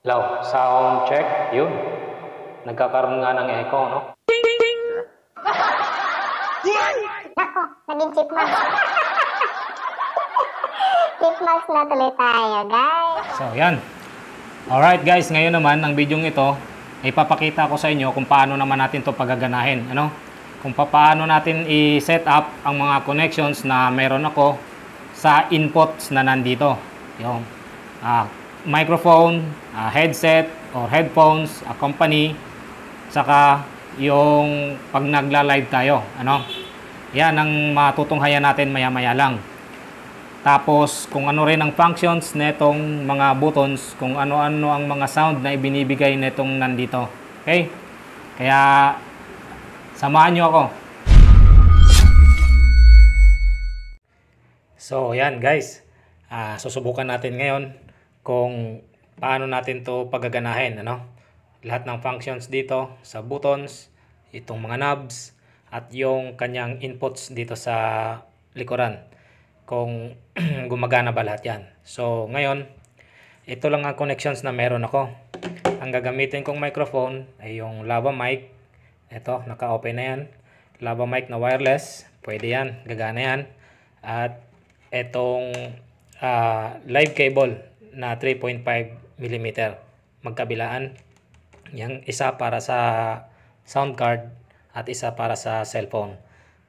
Hello, sound check. Yun. Nagkakaroon nga ng echo, no? Nako, naging chipmunks. Chipmunks na tuloy tayo, guys. So, yan. Alright guys, ngayon naman, ang video ito, ipapakita ko sa inyo kung paano naman natin to pagaganahin. Ano? Kung paano natin i-set up ang mga connections na meron ako sa inputs na nandito. Yung microphone, headset or headphones, company, saka yung pag nagla-live tayo, ano? Yan ang matutunghayan natin maya-maya lang. Tapos kung ano rin ang functions netong mga buttons, kung ano-ano ang mga sound na ibinibigay netong nandito. Okay? Kaya samahan nyo ako. So, yan guys. Susubukan natin ngayon kung paano natin to pagaganahin, ano? Lahat ng functions dito sa buttons, itong mga knobs, at yung kanyang inputs dito sa likuran. Kung gumagana ba lahat yan. So, ngayon, ito lang ang connections na meron ako. Ang gagamitin kong microphone ay yung Lava mic. Ito, naka-open na yan. Lava mic na wireless. Pwede yan, gagana yan. At itong live cable na 3.5mm magkabilaan. Yang isa para sa sound card at isa para sa cellphone.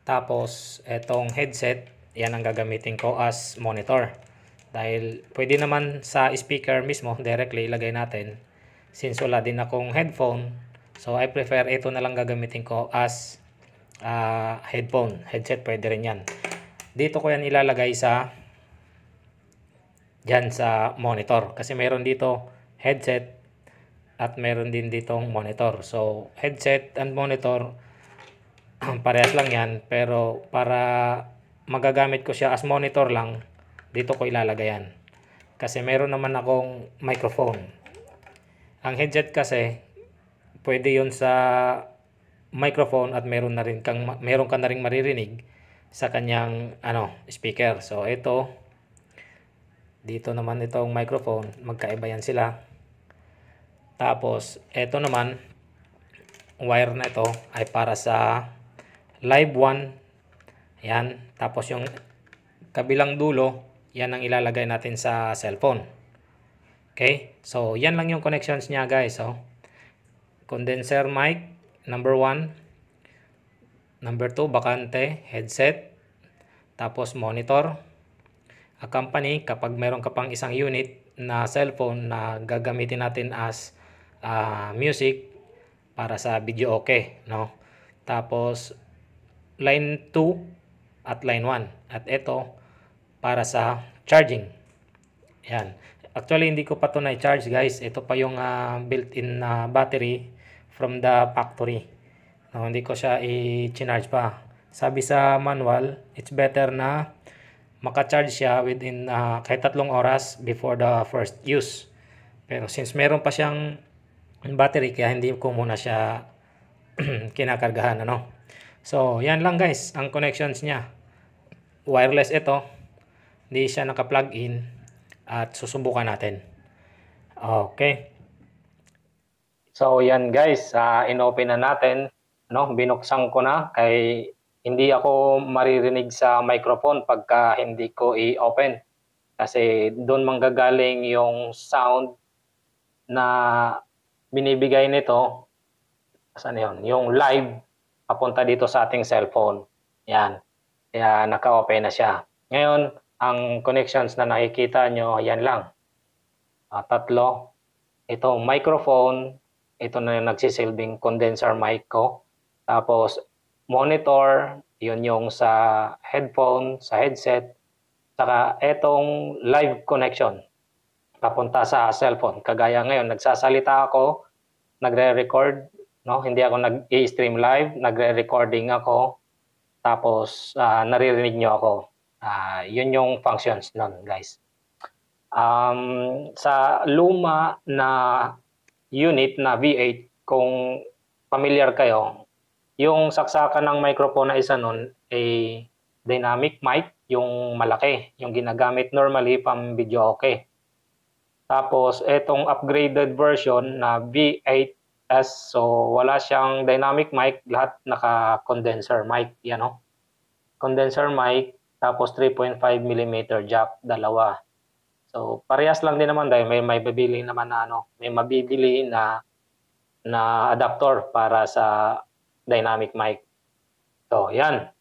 Tapos itong headset, yan ang gagamitin ko as monitor. Dahil pwede naman sa speaker mismo directly ilagay natin. Since wala din akong headphone, so I prefer ito na lang gagamitin ko as headset. Pwede rin yan. Dito ko yan ilalagay dyan sa monitor. Kasi meron dito headset at meron din ditong monitor. So headset and monitor parehas lang yan, pero para magagamit ko siya as monitor lang, dito ko ilalagay yan. Kasi meron naman akong microphone. Ang headset kasi pwede yun sa microphone at meron ka na rin maririnig sa kanyang speaker. So ito, dito naman itong microphone, magkaiba yan sila. Tapos ito naman, wire na ito ay para sa live 1. Yan. Tapos yung kabilang dulo, yan ang ilalagay natin sa cellphone. Okay? So, yan lang yung connections niya guys. So, condenser mic, number 1. Number 2, bakante, headset. Tapos monitor. Accompany, kapag meron ka pang isang unit na cellphone na gagamitin natin as music para sa video okay, no? Tapos line 2 at line 1. At ito para sa charging. Yan. Actually hindi ko pa ito na-charge guys. Ito pa yung built-in battery from the factory. No, hindi ko siya i-charge pa. Sabi sa manual, it's better na maka-charge siya within kahit 3 oras before the first use. Pero since meron pa siyang battery, kaya hindi ko muna siya kinakargahan, ano. So, yan lang guys, ang connections niya. Wireless ito, hindi siya naka-plug in, at susubukan natin. Okay. So, yan guys, inopen na natin, no? Binuksan ko na, kay hindi ako maririnig sa microphone pagka hindi ko i-open. Kasi doon manggagaling yung sound na binibigay nito. Saan yun? Yung live papunta dito sa ating cellphone. Yan. Kaya naka-open na siya. Ngayon, ang connections na nakikita nyo, yan lang. 3. Ito, microphone. Ito na yung nagsisilbing condenser mic ko. Tapos, monitor. Yun yung sa headphone, sa headset. Saka, itong live connection. Papunta sa cellphone. Kagaya ngayon, nagsasalita ako, nagre-record. No, hindi ako nag-i-stream live, nagre-recording ako, tapos naririnig nyo ako. Yun yung functions nun, guys. Sa luma na unit na V8, kung familiar kayo, yung saksakan ng microphone na isa nun ay dynamic mic, yung malaki, yung ginagamit normally pang video okay. Tapos, itong upgraded version na V8S, so wala siyang dynamic mic, lahat naka-condenser mic, yan o. Condenser mic, tapos 3.5mm jack, dalawa. So, parehas lang din naman dahil may mabibili naman na may mabibili na adapter para sa dynamic mic. So, yan.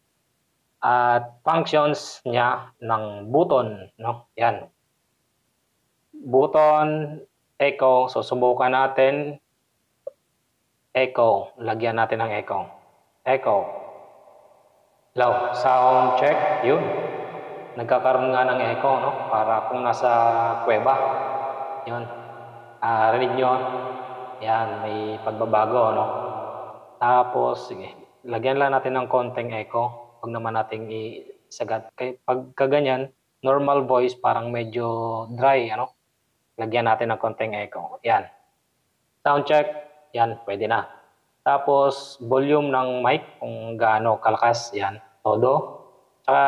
At functions niya ng button, yan. Button, echo, so subukan natin. Echo, lagyan natin ng echo. Echo. Low, sound check, yun. Nagkakaroon nga ng echo, para kung nasa kuweba. Yun. Rinig nyo, yan, may pagbabago, Tapos, sige, lagyan lang natin ng konting echo. Huwag naman nating isagat. Pagka ganyan, normal voice, parang medyo dry, Lagyan natin ng konting echo. Yan. Sound check, yan, pwede na. Tapos, volume ng mic, kung gaano kalakas, yan, todo. Tsaka,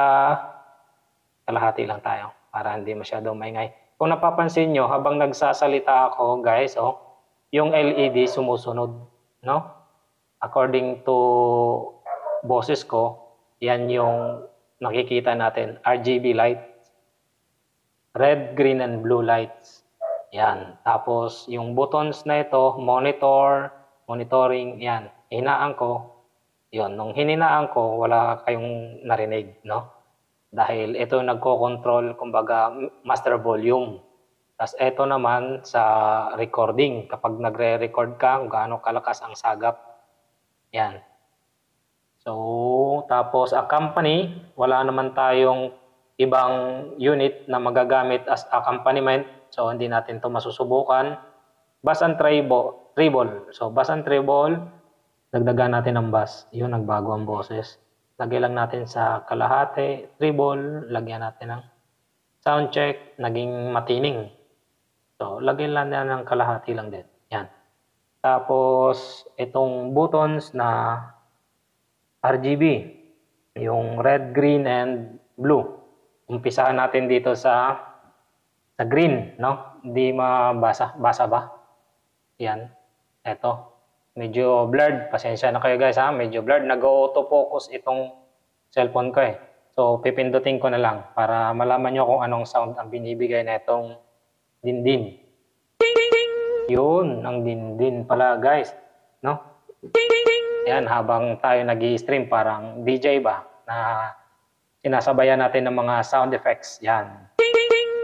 kalahati lang tayo, para hindi masyadong maingay. Kung napapansin nyo, habang nagsasalita ako, guys, yung LED sumusunod, According to boses ko, yan yung nakikita natin, RGB lights. Red, green, and blue lights. Yan. Tapos, yung buttons na ito, monitor, monitoring, yan. Hinaan ko. Yun. Nung hininaan ko, wala kayong narinig, Dahil ito nagko-control, kumbaga, master volume. Tapos, ito naman sa recording. Kapag nagre-record ka, kung gaano kalakas ang sagap. Yan. So, tapos accompany, wala naman tayong ibang unit na magagamit as accompaniment. So, hindi natin to masusubukan. Bass and treble. So, bass and treble, dagdagan natin ng bass. Yun, nagbago ang boses. Lagyan lang natin sa kalahati. Treble, lagyan natin ng sound check, naging matining. So, lagyan lang ng kalahati lang din. Yan. Tapos, itong buttons na RGB, yung red, green, and blue. Umpisahan natin dito sa green, Hindi mabasa. Basa ba? Yan. Ito. Medyo blurred. Pasensya na kayo guys, Medyo blurred. Nag-auto-focus itong cellphone ko So, pipindutin ko na lang para malaman nyo kung anong sound ang binibigay na itong dindin. Yun, ang dindin pala guys, Yan, habang tayo nag-i-stream, parang DJ ba, na sinasabayan natin ng mga sound effects. Yan.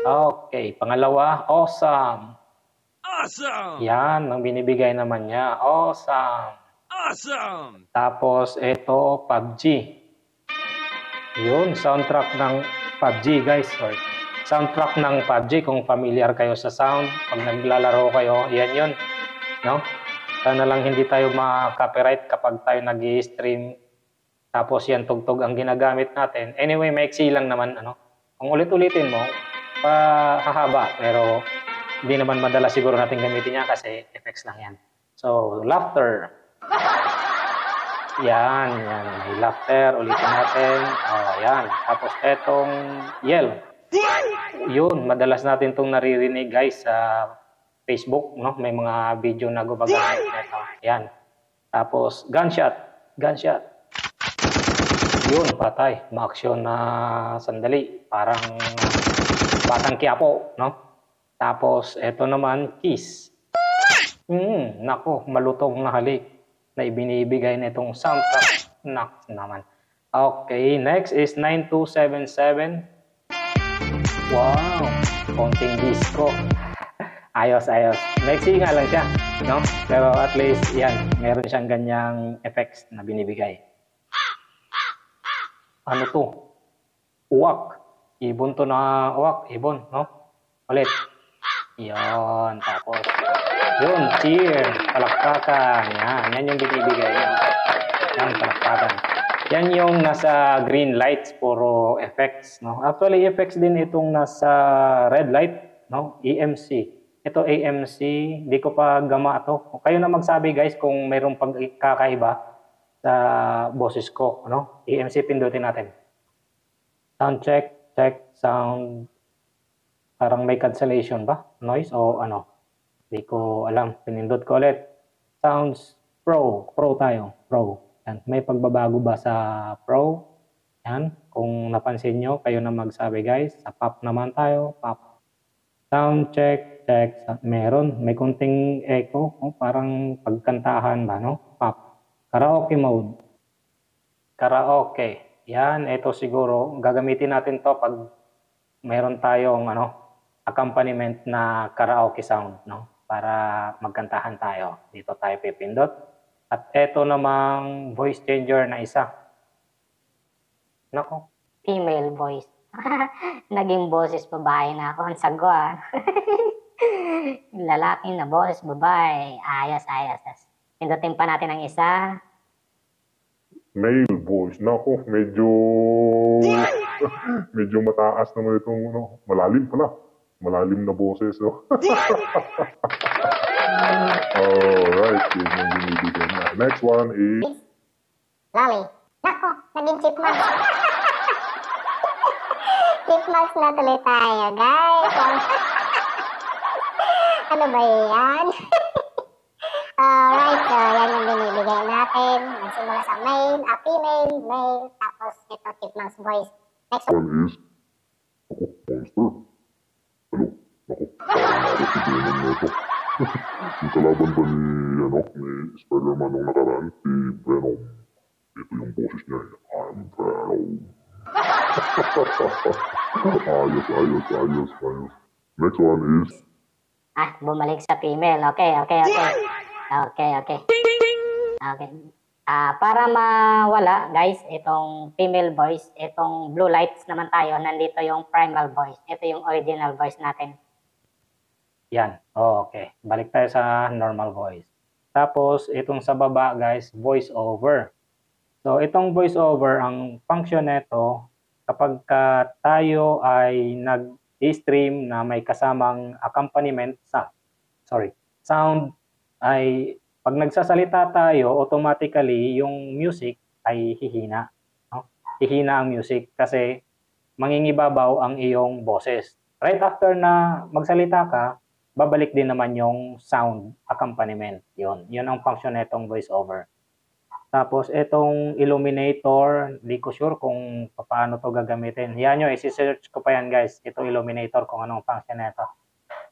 Okay, pangalawa, awesome. Awesome! Yan, ang binibigay naman niya, awesome. Awesome! Tapos, ito, PUBG. Yun, soundtrack ng PUBG guys, sorry. Soundtrack ng PUBG, kung familiar kayo sa sound, pag naglalaro kayo, yan yun, Sana lang hindi tayo ma-copyright kapag tayo nag-i-stream. Tapos yan, tugtog ang ginagamit natin. Anyway, maiksi lang naman, Kung ulit-ulitin mo, hahaba, pero hindi naman madalas siguro natin gamitin niya kasi effects lang yan. So, laughter. Yan. May laughter, ulitin natin. Yan. Tapos etong yell. Yun, madalas natin itong naririnig guys sa Facebook, May mga video na gumagamit nito. Yan. Tapos gunshot. Yun, patay. Ma-action na sandali. Parang Batang Quiapo, Tapos eto naman, kiss. Nako, malutong na halik na ibinibigay nitong soundtrack. Nak naman. Okay, next is 9277. Wow, konting disco. Ayos. Mexi nga lang siya, Pero at least, yan, meron siyang ganyang effects na binibigay. Ano to? Uwak. Ibon to na uwak. Ibon, Ulit. Yan, tapos. Yun, cheer. Palakpakan. Yan yung binibigay. Yan, palakpakan. Yan yung nasa green lights, puro effects, Actually, effects din itong nasa red light, EMC. Ito AMC, di ko pa gama ito. Kayo na magsabi guys kung mayroong pagkakaiba sa boses ko, EMC pindutin natin. Sound check, sound. Parang may cancellation ba? Noise o ano? Hindi ko alam. Pinindot ko ulit. Sounds Pro. Pro tayo. Pro. Yan. May pagbabago ba sa Pro? Yan. Kung napansin nyo, kayo na magsabi guys. Sa pop naman tayo. Pop. Sound check. Check. Meron. May konting echo. Oh, parang pagkantahan ba, no? Pop. Karaoke mode. Karaoke. Yan. Ito siguro. Gagamitin natin to pag meron tayong accompaniment na karaoke sound, no? Para magkantahan tayo. Dito tayo pipindot. At eto namang voice changer na isa. Nako. Female voice. Naging boses babae na ako. Ang sagwa. Lalaki na boses babae. Ayos. Pindutin pa natin ang isa. Male voice. Nako, medyo mataas naman itong malalim pala. Malalim na boses. No? Alright, yun yung binibigyan na. Next one is Lali. Nako, naging chipmunks. Chipmunks na tuloy tayo, guys. Ano ba yan? Alright, so yan yung binibigay natin. Nagsimula sa male, female, male, tapos ito chipmunks voice. Next one. one is Monster. Ano? Nako, parang ako si Venom na ito. Yung kalaban ba ni Spider-Man nung nakaraan, si Venom. Ito yung boses niya. I'm Venom. Ayos. Next one is Bumalik sa female. Okay. Para mawala, guys, itong female voice, itong blue lights naman tayo, nandito yung primal voice. Ito yung original voice natin. Yan. Okay. Balik tayo sa normal voice. Tapos, itong sa baba, guys, voice over. So, itong voice over, ang function nito, kapag tayo ay nag-stream na may kasamang accompaniment sound, ay pag nagsasalita tayo, automatically, yung music ay hihina. No? Hihina ang music kasi mangingibabaw ang iyong boses. Right after na magsalita ka, babalik din naman yung sound accompaniment. Yun ang function nitong voiceover. Tapos itong illuminator, di ko sure kung paano to gagamitin. Yan nyo, isi-search ko pa yan guys. Ito illuminator kung anong function nito.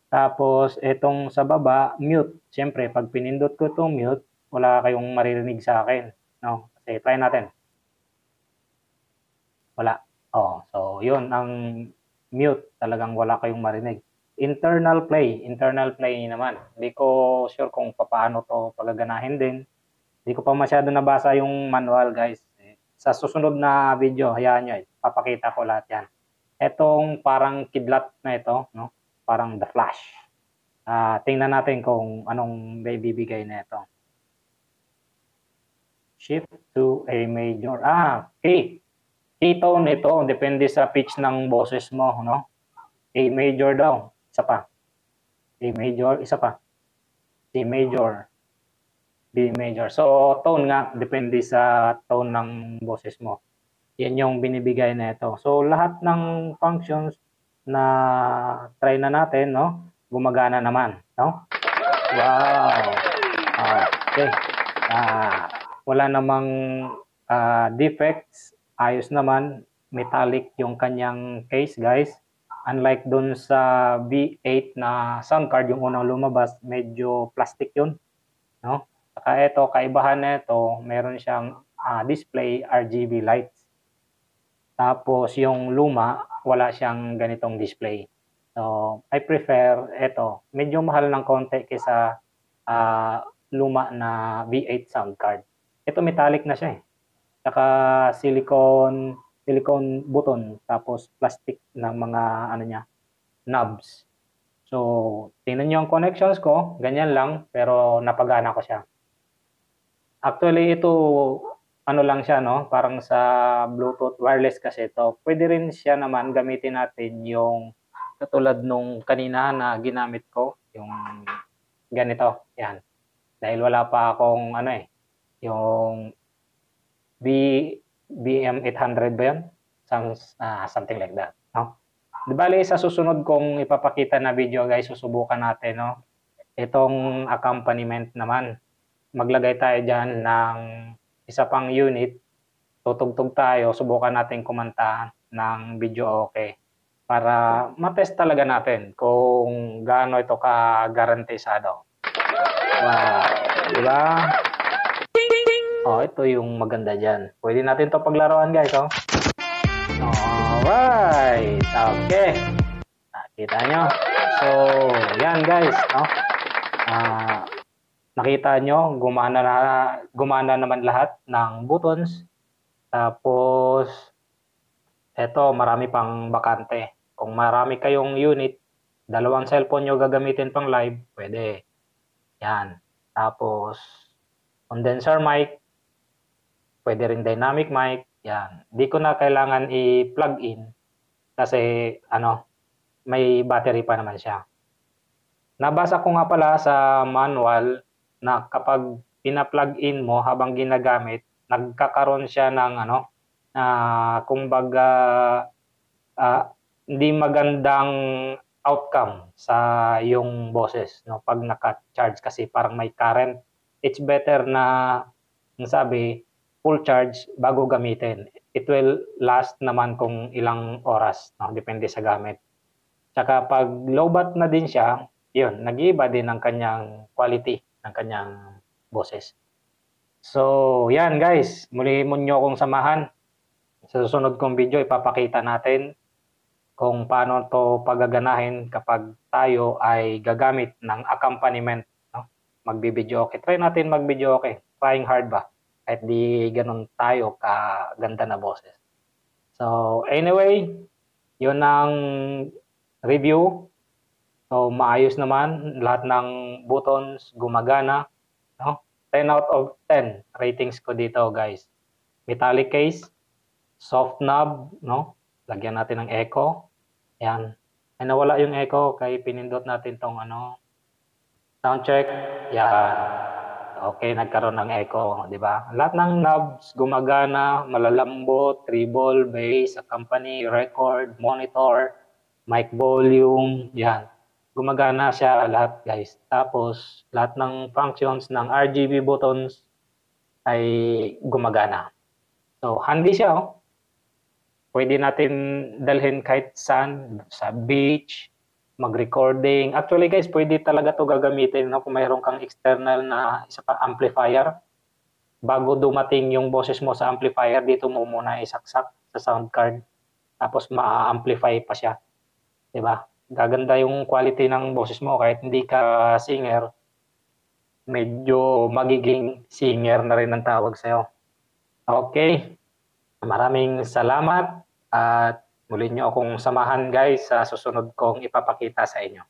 Tapos itong sa baba, mute. Siyempre, pag pinindot ko itong mute, wala kayong maririnig sa akin. No? Kasi try natin. Wala. So yun ang mute. Talagang wala kayong marinig. Internal play naman. Hindi ko sure kung paano to pagaganahin din. Hindi ko pa masyado nabasa yung manual guys. Sa susunod na video, hayaan nyo, papakita ko lahat yan. Etong parang kidlat na ito, no? Parang The Flash. Tingnan natin kung anong bibigay na ito. Shift to A major. Okay. K-tone ito, depende sa pitch ng boses mo, no? A major daw. Isa pa. A major, isa pa. C major. B major. So, tone nga, depende sa tone ng boses mo. Yan yung binibigay na ito. So, lahat ng functions na try na natin, no? Gumagana naman, no? Wow! Okay. Wala namang defects. Ayos naman. Metallic yung kanyang case, guys. Unlike dun sa B8 na sound card, yung unang lumabas, medyo plastic yun, no? Saka ito, kaibahan na ito, meron siyang display RGB lights. Tapos yung luma, wala siyang ganitong display. So, I prefer ito. Medyo mahal ng konti kaysa luma na V8 sound card. Ito metallic na siya eh. Saka silicone button, tapos plastic ng mga knobs. So, tingnan niyo ang connections ko, ganyan lang, pero napagana ko siya. Actually, ito, lang siya, no? Parang sa Bluetooth wireless kasi ito. Pwede rin siya naman gamitin natin yung katulad nung kanina na ginamit ko, yung ganito, yan. Dahil wala pa akong, yung BM800 ba yun? Something like that, no? Di bale, sa susunod kong ipapakita na video guys, susubukan natin, no? Itong accompaniment naman. Maglagay tayo dyan ng isa pang unit. Tutugtog tayo, subukan natin kumanta ng video okay. Para matest talaga natin kung gaano ito ka-garantisado. Wow, di ba? Oh, ito yung maganda dyan. Pwede natin to paglaruan guys, oh. Alright, okay. Nakita nyo? So, yan guys, no? Nakita nyo, gumana naman lahat ng buttons. Tapos, eto, marami pang bakante. Kung marami kayong unit, dalawang cellphone nyo gagamitin pang live, pwede. Yan. Tapos, condenser mic, pwede rin dynamic mic. Yan. Di ko na kailangan i-plug in kasi may battery pa naman siya. Nabasa ko nga pala sa manual na kapag pina-plug in mo habang ginagamit, nagkakaroon siya ng kumbaga hindi magandang outcome sa yung boses, no, pag naka-charge kasi parang may current. It's better na sabi full charge bago gamitin. It will last naman kung ilang oras, no, depende sa gamit. Tsaka pag lowbat na din siya, yun, nag-iiba din ang kanyang quality ng kanyang boses. So, yan guys, muli mo nyo akong samahan. Sa susunod kong video, ipapakita natin kung paano to pagaganahin kapag tayo ay gagamit ng accompaniment, no? Magbibideo okay. Try natin magbideo okay. Trying hard ba? Kahit di ganun tayo kaganda na boses. So, anyway, yun ang review. So, maayos naman. Lahat ng buttons gumagana, no? 10 out of 10 ratings ko dito, guys. Metallic case, soft knob, no? Lagyan natin ng echo. Yan. Ay, nawala yung echo kaya pinindot natin tong sound check. Yan. Okay, nagkaroon ng echo, di ba? Lahat ng knobs gumagana, malalambot, treble, bass, accompany, record, monitor, mic volume, yan. Gumagana siya lahat, guys. Tapos, lahat ng functions ng RGB buttons ay gumagana. So, handy siya, oh. Pwede natin dalhin kahit saan, sa beach, mag-recording. Actually guys, pwede talaga to gagamitin, no? Kung mayroon kang external na isa pa amplifier. Bago dumating yung boses mo sa amplifier, dito mo muna isaksak sa sound card. Tapos ma-amplify pa siya. Diba? Gaganda yung quality ng boses mo kahit hindi ka singer. Medyo magiging singer na rin ang tawag sa'yo. Okay. Maraming salamat at muli nyo akong samahan guys sa susunod kong ipapakita sa inyo.